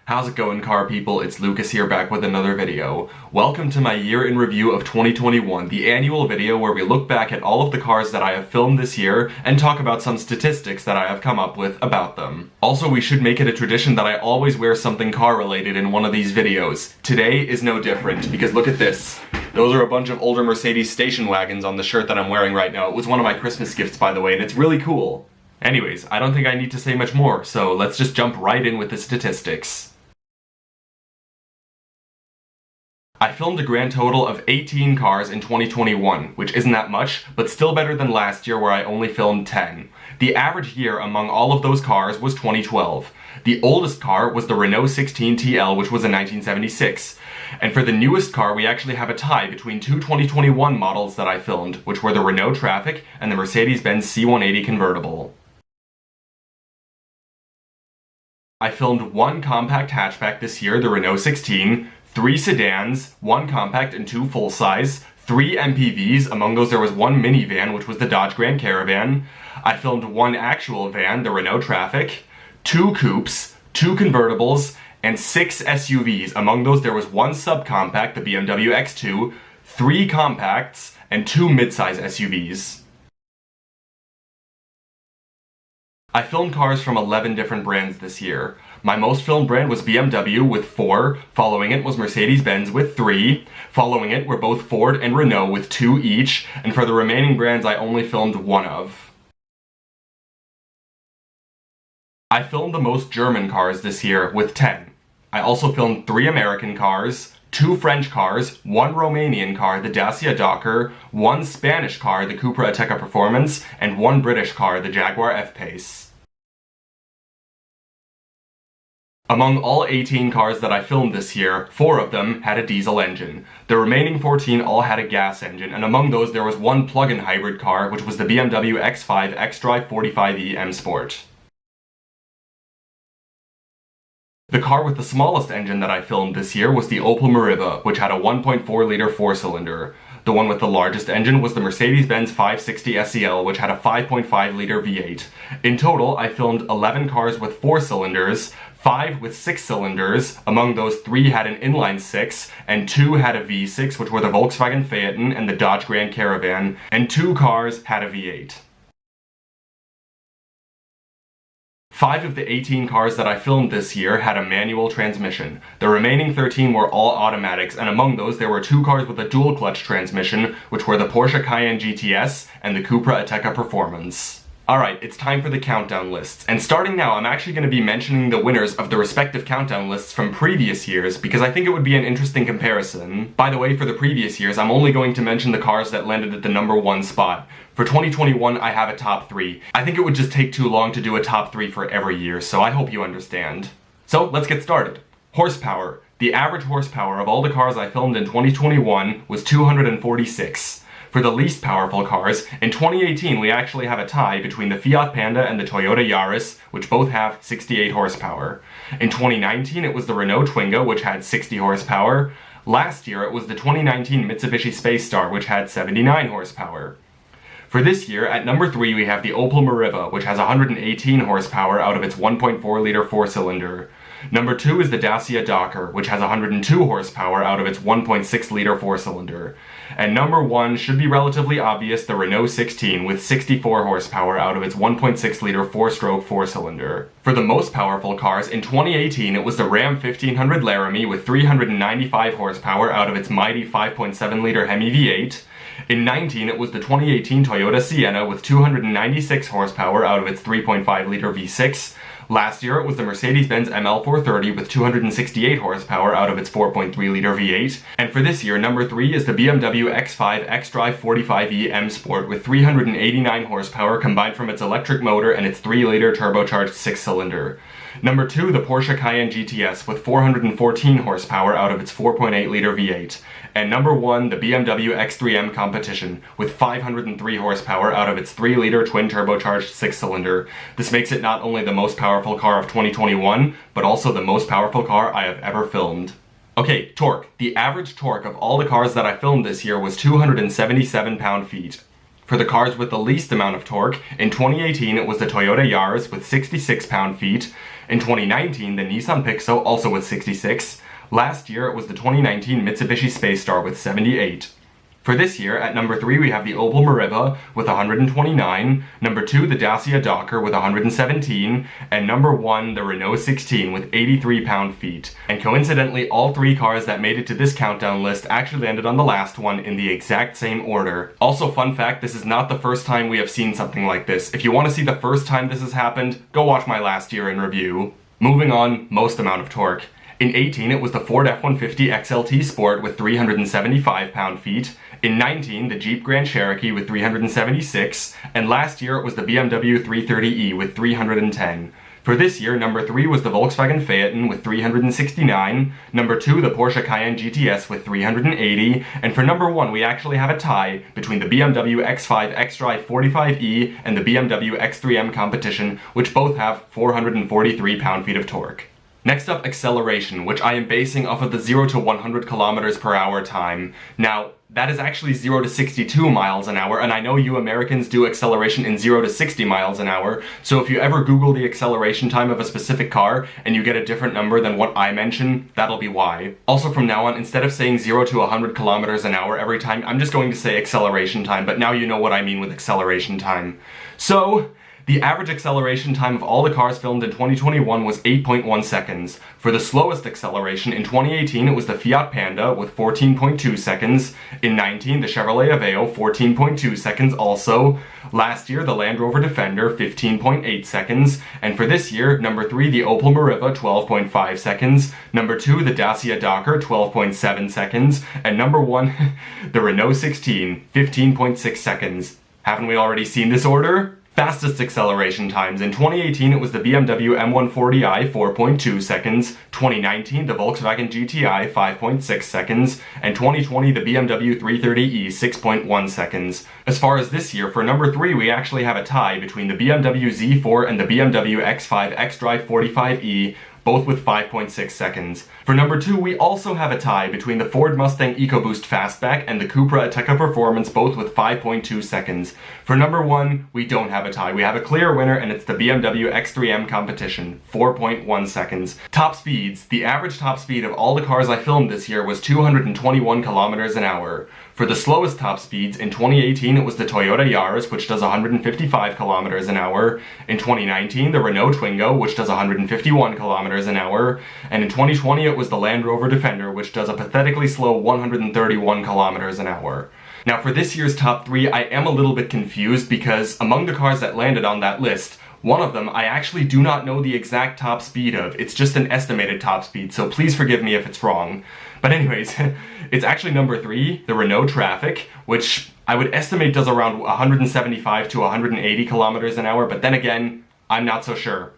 How's it going, car people? It's Lucas here, back with another video. Welcome to my year in review of 2021, the annual video where we look back at all of the cars that I have filmed this year and talk about some statistics that I have come up with about them. Also, we should make it a tradition that I always wear something car related in one of these videos. Today is no different, because look at this. Those are a bunch of older Mercedes station wagons on the shirt that I'm wearing right now. It was one of my Christmas gifts, by the way, and it's really cool. Anyways, I don't think I need to say much more, so let's just jump right in with the statistics. I filmed a grand total of 18 cars in 2021, which isn't that much, but still better than last year where I only filmed 10. The average year among all of those cars was 2012. The oldest car was the Renault 16 TL, which was in 1976. And for the newest car, we actually have a tie between two 2021 models that I filmed, which were the Renault Trafic and the Mercedes-Benz C180 convertible. I filmed one compact hatchback this year, the Renault 16, 3 sedans, 1 compact and 2 full-size, 3 MPVs, among those there was 1 minivan, which was the Dodge Grand Caravan. I filmed 1 actual van, the Renault Trafic, 2 coupes, 2 convertibles, and 6 SUVs. Among those there was 1 subcompact, the BMW X2, 3 compacts, and 2 midsize SUVs. I filmed cars from 11 different brands this year. My most filmed brand was BMW with 4, following it was Mercedes-Benz with 3, following it were both Ford and Renault with 2 each, and for the remaining brands I only filmed 1 of. I filmed the most German cars this year with 10. I also filmed 3 American cars, 2 French cars, 1 Romanian car, the Dacia Docker, 1 Spanish car, the Cupra Ateca Performance, and 1 British car, the Jaguar F-Pace. Among all 18 cars that I filmed this year, 4 of them had a diesel engine. The remaining 14 all had a gas engine, and among those there was 1 plug-in hybrid car, which was the BMW X5 xDrive 45e M Sport. The car with the smallest engine that I filmed this year was the Opel Meriva, which had a 1.4-liter 4-cylinder. The one with the largest engine was the Mercedes-Benz 560 SEL, which had a 5.5-liter V8. In total, I filmed 11 cars with 4 cylinders, 5 with 6 cylinders, among those 3 had an inline 6, and 2 had a V6, which were the Volkswagen Phaeton and the Dodge Grand Caravan, and 2 cars had a V8. 5 of the 18 cars that I filmed this year had a manual transmission. The remaining 13 were all automatics, and among those there were 2 cars with a dual clutch transmission, which were the Porsche Cayenne GTS and the Cupra Ateca Performance. Alright, it's time for the countdown lists, and starting now I'm actually going to be mentioning the winners of the respective countdown lists from previous years because I think it would be an interesting comparison. By the way, for the previous years I'm only going to mention the cars that landed at the number 1 spot. For 2021 I have a top 3. I think it would just take too long to do a top 3 for every year, so I hope you understand. So let's get started. Horsepower. The average horsepower of all the cars I filmed in 2021 was 246. For the least powerful cars, in 2018 we actually have a tie between the Fiat Panda and the Toyota Yaris, which both have 68 horsepower. In 2019 it was the Renault Twingo, which had 60 horsepower. Last year it was the 2019 Mitsubishi Space Star, which had 79 horsepower. For this year, at number 3 we have the Opel Meriva, which has 118 horsepower out of its 1.4-liter 4-cylinder. Number 2 is the Dacia Docker, which has 102 horsepower out of its 1.6-liter 4-cylinder. And number 1 should be relatively obvious, the Renault 16 with 64 horsepower out of its 1.6-liter 4-stroke 4-cylinder. For the most powerful cars, in 2018 it was the Ram 1500 Laramie with 395 horsepower out of its mighty 5.7-liter Hemi V8. In 19 it was the 2018 Toyota Sienna with 296 horsepower out of its 3.5-liter V6. Last year it was the Mercedes-Benz ML430 with 268 horsepower out of its 4.3-liter V8. And for this year, number 3 is the BMW X5 xDrive 45e M Sport with 389 horsepower combined from its electric motor and its 3-liter turbocharged 6-cylinder. Number 2, the Porsche Cayenne GTS with 414 horsepower out of its 4.8-liter V8. And number 1, the BMW X3M Competition with 503 horsepower out of its 3-liter twin-turbocharged 6-cylinder. This makes it not only the most powerful car of 2021, but also the most powerful car I have ever filmed. Okay, torque. The average torque of all the cars that I filmed this year was 277 pound-feet. For For the cars with the least amount of torque, in 2018 it was the Toyota Yaris with 66 pound-feet. In 2019, the Nissan Pixo also with 66. Last year it was the 2019 Mitsubishi Space Star with 78. For this year, at number 3 we have the Opel Meriva with 129, number 2 the Dacia Docker with 117, and number 1 the Renault 16 with 83 pound-feet. And coincidentally, all 3 cars that made it to this countdown list actually landed on the last one in the exact same order. Also, fun fact, this is not the first time we have seen something like this. If you want to see the first time this has happened, go watch my last year in review. Moving on, most amount of torque. In 18, it was the Ford F-150 XLT Sport with 375 pound-feet. In 19, the Jeep Grand Cherokee with 376. And last year, it was the BMW 330e with 310. For this year, number 3 was the Volkswagen Phaeton with 369. Number 2, the Porsche Cayenne GTS with 380. And for number 1, we actually have a tie between the BMW X5 xDrive 45e and the BMW X3M Competition, which both have 443 pound-feet of torque. Next up, acceleration, which I am basing off of the 0 to 100 kilometers per hour time. Now, that is actually 0 to 62 miles an hour, and I know you Americans do acceleration in 0 to 60 miles an hour, so if you ever Google the acceleration time of a specific car and you get a different number than what I mention, that'll be why. Also, from now on, instead of saying 0 to 100 kilometers an hour every time, I'm just going to say acceleration time, but now you know what I mean with acceleration time. So, the average acceleration time of all the cars filmed in 2021 was 8.1 seconds. For the slowest acceleration in 2018 it was the Fiat Panda with 14.2 seconds. In 19 the Chevrolet Aveo 14.2 seconds also. Last year the Land Rover Defender 15.8 seconds. And for this year, number 3 the Opel Meriva 12.5 seconds. Number 2 the Dacia Docker 12.7 seconds. And number 1 the Renault 16 15.6 seconds. Haven't we already seen this order? Fastest acceleration times. In 2018 it was the BMW M140i 4.2 seconds, 2019 the Volkswagen GTI 5.6 seconds, and 2020 the BMW 330e 6.1 seconds. As far as this year, for number 3 we actually have a tie between the BMW Z4 and the BMW X5 xDrive 45e, both with 5.6 seconds. For number 2, we also have a tie between the Ford Mustang EcoBoost Fastback and the Cupra Ateca Performance, both with 5.2 seconds. For number 1, we don't have a tie. We have a clear winner, and it's the BMW X3M Competition, 4.1 seconds. Top speeds. The average top speed of all the cars I filmed this year was 221 kilometers an hour. For the slowest top speeds, in 2018 it was the Toyota Yaris, which does 155 kilometers an hour. In 2019, the Renault Twingo, which does 151 kilometers an hour. And in 2020, it was the Land Rover Defender, which does a pathetically slow 131 kilometers an hour. Now for this year's top 3, I am a little bit confused because among the cars that landed on that list, one of them I actually do not know the exact top speed of. It's just an estimated top speed, so please forgive me if it's wrong. But anyways, it's actually number 3, the Renault Trafic, which I would estimate does around 175 to 180 kilometers an hour, but then again, I'm not so sure.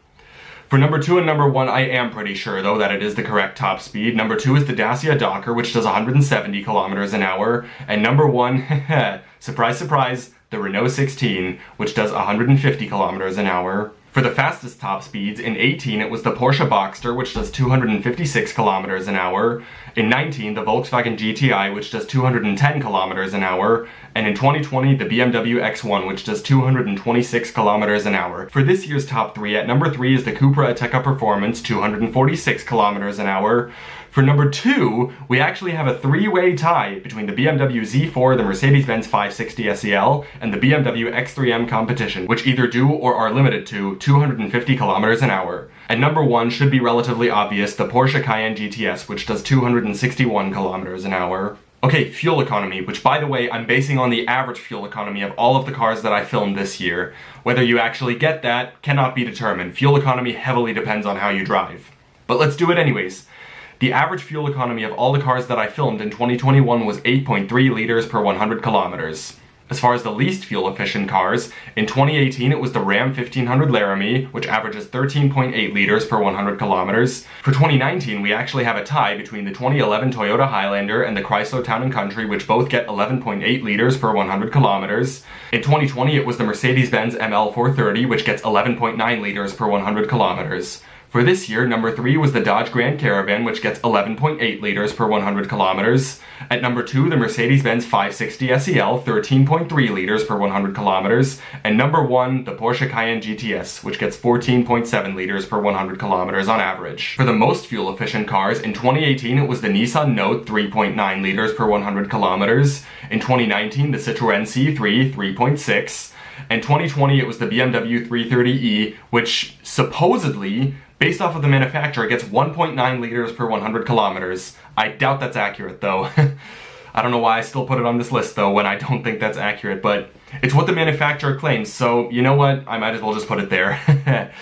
For number 2 and number 1, I am pretty sure though that it is the correct top speed. Number 2 is the Dacia Docker, which does 170 kilometers an hour, and number 1, surprise surprise, the Renault 16, which does 150 kilometers an hour. For the fastest top speeds, in 18 it was the Porsche Boxster, which does 256 kilometers an hour. In 19, the Volkswagen GTI, which does 210 kilometers an hour. And in 2020, the BMW X1, which does 226 kilometers an hour. For this year's top 3, at number 3 is the Cupra Ateca Performance, 246 kilometers an hour. For number 2, we actually have a 3-way tie between the BMW Z4, the Mercedes-Benz 560 SEL, and the BMW X3M Competition, which either do or are limited to 250 kilometers an hour. And number 1 should be relatively obvious, the Porsche Cayenne GTS, which does 261 kilometers an hour. Okay, fuel economy, which by the way, I'm basing on the average fuel economy of all of the cars that I filmed this year. Whether you actually get that cannot be determined. Fuel economy heavily depends on how you drive. But let's do it anyways. The average fuel economy of all the cars that I filmed in 2021 was 8.3 liters per 100 kilometers. As far as the least fuel efficient cars, in 2018 it was the Ram 1500 Laramie, which averages 13.8 liters per 100 kilometers. For 2019, we actually have a tie between the 2011 Toyota Highlander and the Chrysler Town & Country, which both get 11.8 liters per 100 kilometers. In 2020, it was the Mercedes-Benz ML430, which gets 11.9 liters per 100 kilometers. For this year, number 3 was the Dodge Grand Caravan, which gets 11.8 liters per 100 kilometers. At number 2, the Mercedes-Benz 560 SEL, 13.3 liters per 100 kilometers. And number 1, the Porsche Cayenne GTS, which gets 14.7 liters per 100 kilometers on average. For the most fuel-efficient cars, in 2018 it was the Nissan Note, 3.9 liters per 100 kilometers. In 2019, the Citroën C3, 3.6. And 2020 it was the BMW 330e, which supposedly, based off of the manufacturer, gets 1.9 liters per 100 kilometers. I doubt that's accurate though. I don't know why I still put it on this list though when I don't think that's accurate, but it's what the manufacturer claims, so you know what? I might as well just put it there.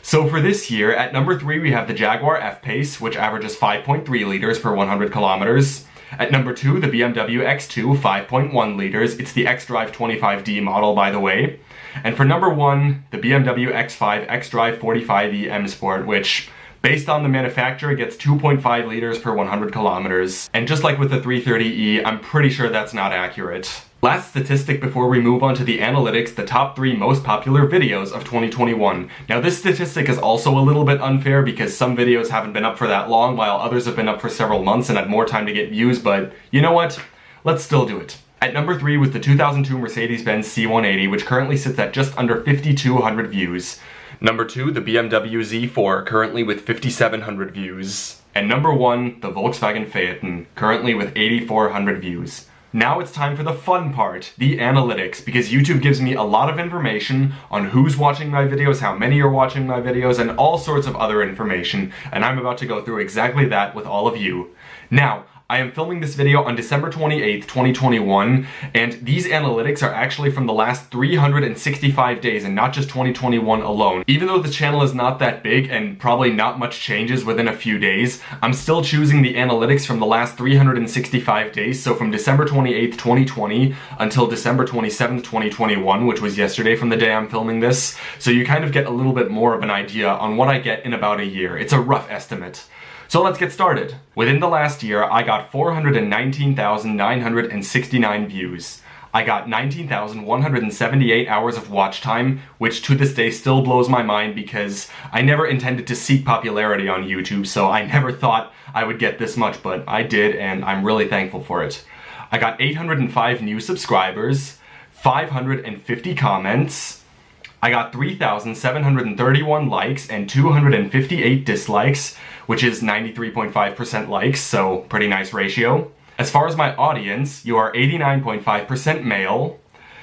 So for this year, at number 3 we have the Jaguar F-Pace, which averages 5.3 liters per 100 kilometers. At number 2, the BMW X2, 5.1 liters. It's the xDrive 25D model, by the way. And for number 1, the BMW X5 xDrive 45e M Sport, which, based on the manufacturer, gets 2.5 liters per 100 kilometers. And just like with the 330e, I'm pretty sure that's not accurate. Last statistic before we move on to the analytics, the top 3 most popular videos of 2021. Now this statistic is also a little bit unfair because some videos haven't been up for that long while others have been up for several months and had more time to get views, but you know what? Let's still do it. At number 3 was the 2002 Mercedes-Benz C180, which currently sits at just under 5,200 views. Number 2, the BMW Z4, currently with 5,700 views. And number 1, the Volkswagen Phaeton, currently with 8,400 views. Now it's time for the fun part, the analytics, because YouTube gives me a lot of information on who's watching my videos, how many are watching my videos, and all sorts of other information, and I'm about to go through exactly that with all of you. Now, I am filming this video on December 28th, 2021, and these analytics are actually from the last 365 days and not just 2021 alone. Even though the channel is not that big and probably not much changes within a few days, I'm still choosing the analytics from the last 365 days, so from December 28th, 2020 until December 27th, 2021, which was yesterday from the day I'm filming this, so you kind of get a little bit more of an idea on what I get in about a year. It's a rough estimate. So let's get started. Within the last year, I got 419,969 views. I got 19,178 hours of watch time, which to this day still blows my mind because I never intended to seek popularity on YouTube, so I never thought I would get this much, but I did, and I'm really thankful for it. I got 805 new subscribers, 550 comments, I got 3,731 likes and 258 dislikes, which is 93.5% likes, so pretty nice ratio. As far as my audience, you are 89.5% male.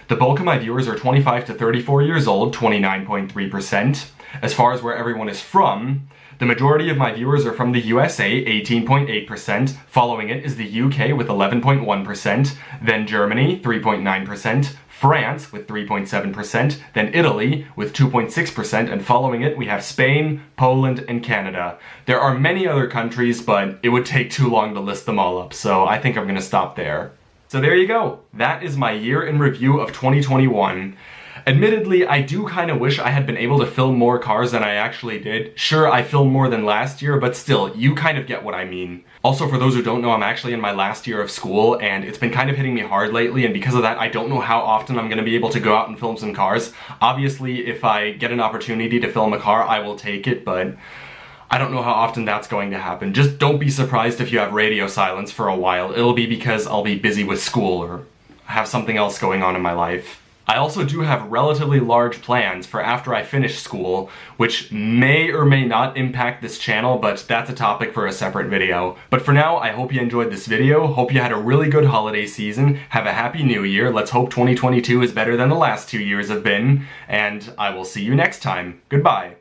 The bulk of my viewers are 25 to 34 years old, 29.3%. As far as where everyone is from, the majority of my viewers are from the USA, 18.8%. Following it is the UK with 11.1%, then Germany, 3.9%, France with 3.7%, then Italy with 2.6%, and following it we have Spain, Poland, and Canada. There are many other countries, but it would take too long to list them all up, so I think I'm gonna stop there. So there you go. That is my year in review of 2021. Admittedly, I do kind of wish I had been able to film more cars than I actually did. Sure, I filmed more than last year, but still, you kind of get what I mean. Also, for those who don't know, I'm actually in my last year of school, and it's been kind of hitting me hard lately, and because of that, I don't know how often I'm going to be able to go out and film some cars. Obviously, if I get an opportunity to film a car, I will take it, but I don't know how often that's going to happen. Just don't be surprised if you have radio silence for a while. It'll be because I'll be busy with school or have something else going on in my life. I also do have relatively large plans for after I finish school, which may or may not impact this channel, but that's a topic for a separate video. But for now, I hope you enjoyed this video, hope you had a really good holiday season, have a happy new year, let's hope 2022 is better than the last 2 years have been, and I will see you next time. Goodbye.